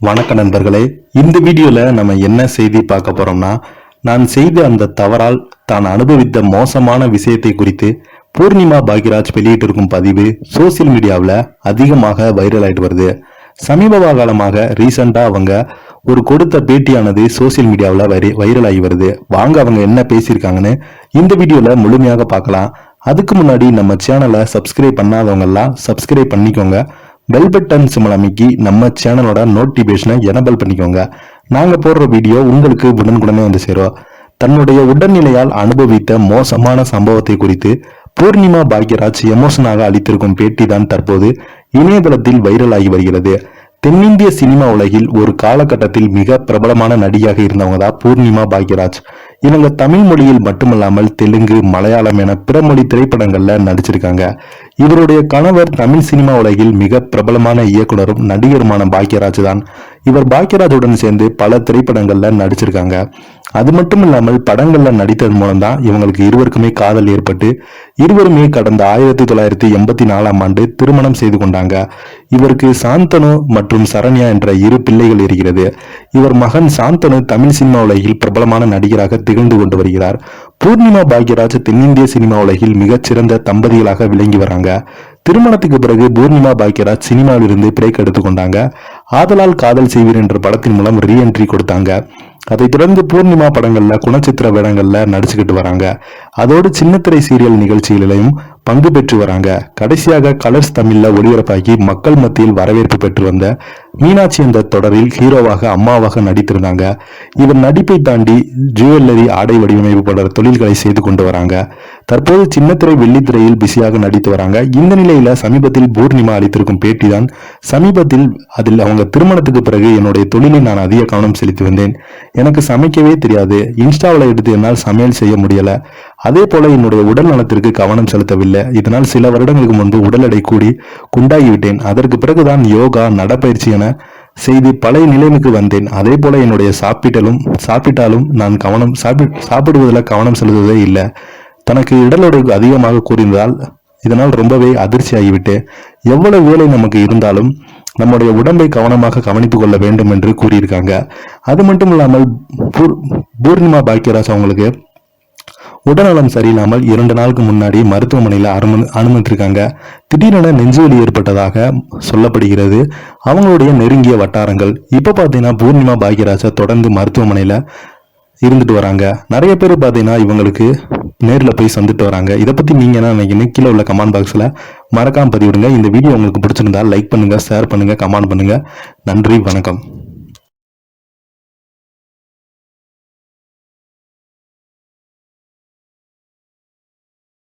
வணக்க நண்பர்களே, இந்த வீடியோல நம்ம என்ன செய்தி பார்க்க போறோம்னா, நான் செய்த அந்த தவறால் தான் அனுபவித்த மோசமான விஷயத்தை குறித்து பூர்ணிமா பாக்யராஜ் வெளியிட்டிருக்கும் பதிவு சோசியல் மீடியாவில் அதிகமாக வைரல் ஆயிட்டு வருது. சமீப காலமாக ரீசெண்டா அவங்க ஒரு கொடுத்த பேட்டியானது சோசியல் மீடியாவில் வைரல் ஆகி வருது. வாங்க அவங்க என்ன பேசியிருக்காங்கன்னு இந்த வீடியோல முழுமையாக பார்க்கலாம். அதுக்கு முன்னாடி நம்ம சேனலை சப்ஸ்கிரைப் பண்ணாதவங்க எல்லாம் சப்ஸ்கிரைப் பண்ணிக்கோங்க. பெல் பட்டன் சிம்பல் அமைக்கி நம்ம சேனலோட நோட்டிபிகேஷனை எனபிள் பண்ணிக்கோங்க. நாங்க போடுற வீடியோ உங்களுக்கு உடனுக்குடனே வந்து சேரும். தன்னுடைய உடல்நிலையால் அனுபவித்த மோசமான சம்பவத்தை குறித்து பூர்ணிமா பாக்யராஜ் எமோஷனாக அளித்திருக்கும் பேட்டி தான் தற்போது இணையதளத்தில் வைரல் ஆகி வருகிறது. தென்னிந்திய சினிமா உலகில் ஒரு காலகட்டத்தில் மிக பிரபலமான நடிகையாக இருந்தவங்க தான் பூர்ணிமா பாக்யராஜ். இவங்க தமிழ் மொழியில் மட்டுமல்லாமல் தெலுங்கு, மலையாளம் என பிற மொழி திரைப்படங்கள்ல நடிச்சிருக்காங்க. இவருடைய கணவர் தமிழ் சினிமா உலகில் மிக பிரபலமான இயக்குனரும் நடிகருமான பாக்யராஜ் தான். இவர் பாக்யராஜுடன் சேர்ந்து பல திரைப்படங்கள்ல நடிச்சிருக்காங்க. அது மட்டும் இல்லாமல் படங்கள்ல நடித்தது மூலம் தான் இவங்களுக்கு இருவருக்குமே காதல் ஏற்பட்டு இருவருமே கடந்த 1984 ஆண்டு திருமணம் செய்து கொண்டாங்க. இவருக்கு சாந்தனு மற்றும் சரண்யா என்ற 2 பிள்ளைகள் இருக்கிறது. இவர் மகன் சாந்தனு தமிழ் சினிமா உலகில் பிரபலமான நடிகராக திகழ்ந்து கொண்டு வருகிறார். பூர்ணிமா பாக்யராஜ் தென்னிந்திய சினிமா உலகில் மிகச்சிறந்த தம்பதிகளாக விளங்கி வராங்க. திருமணத்துக்கு பிறகு பூர்ணிமா பாக்யராஜ் சினிமாவில் இருந்து பிரேக் எடுத்துக் கொண்டாங்க. ஆதலால் காதல் செய்வீர் என்ற படத்தின் மூலம் ரீஎன்ட்ரி கொடுத்தாங்க. அதை தொடர்ந்து பூர்ணிமா படங்கள்ல குணச்சித்திர வேடங்கள்ல நடிச்சுக்கிட்டு வராங்க. அதோடு சின்னத்திரை சீரியல் நிகழ்ச்சிகளிலையும் பங்கு பெற்று வராங்க. கடைசியாக கலர்ஸ் தமிழ்ல ஒளிபரப்பாகி மக்கள் மத்தியில் வரவேற்பு பெற்று வந்த மீனாட்சி என்ற தொடரில் ஹீரோவாக அம்மாவாக நடித்திருந்தாங்க. இவர் நடிப்பை தாண்டி ஜுவல்லரி, ஆடை வடிவமைப்பு போன்ற தொழில்களை செய்து கொண்டு வராங்க. தற்போது சின்னத்திரை, வெள்ளித்திரையில் பிஸியாக நடித்து வராங்க. இந்த நிலையில சமீபத்தில் பூர்ணிமா அளித்திருக்கும் பேட்டி தான் சமீபத்தில் அதில் அவங்க திருமணத்துக்கு பிறகு என்னுடைய தொழிலில் நான் அதிக கவனம் செலுத்தி வந்தேன். எனக்கு சமைக்கவே தெரியாது. இன்ஸ்டாவில் எடுத்து என்னால் சமையல் செய்ய முடியல. அதே போல என்னுடைய உடல் நலத்திற்கு கவனம் செலுத்தவில்லை. இதனால் சில வருடங்களுக்கு முன்பு உடல் எடை கூடி குண்டாகிவிட்டேன். அதற்கு பிறகுதான் யோகா, நடப்பயிற்சி என செய்து பழைய நிலைமைக்கு வந்தேன். அதே போல என்னுடைய சாப்பிட்டாலும் நான் சாப்பிடுவதில் கவனம் செலுத்துவதே இல்லை. தனக்கு உடல் எடை அதிகமாக கூறியதால் இதனால் ரொம்பவே அதிர்ச்சி ஆகிவிட்டு எவ்வளவு வேலை நமக்கு இருந்தாலும் நம்முடைய உடம்பை கவனமாக கவனித்துக் கொள்ள வேண்டும் என்று கூறியிருக்காங்க. அது மட்டும் இல்லாமல் பூர்ணிமா பாக்யராஜ் அவங்களுக்கு உடல்நலம் சரியில்லாமல் 2 நாளுக்கு முன்னாடி மருத்துவமனையில் அனுமதித்திருக்காங்க. திடீரென நெஞ்சுவலி ஏற்பட்டதாக சொல்லப்படுகிறது அவங்களுடைய நெருங்கிய வட்டாரங்கள். இப்ப பாத்தீங்கன்னா பூர்ணிமா பாக்யராஜை தொடர்ந்து மருத்துவமனையில இருந்துட்டு வராங்க. நிறைய பேர் பாத்தீங்கன்னா இவங்களுக்கு நேரில் போய் சந்திட்டு வராங்க. இதை பத்தி நீங்க என்ன நினைக்கிறீங்க? கீழே உள்ள கமெண்ட் பாக்ஸ்ல மறக்காம பதிவிடுங்க. இந்த வீடியோ உங்களுக்கு பிடிச்சிருந்தா லைக் பண்ணுங்க, ஷேர் பண்ணுங்க, கமெண்ட் பண்ணுங்க. நன்றி, வணக்கம்.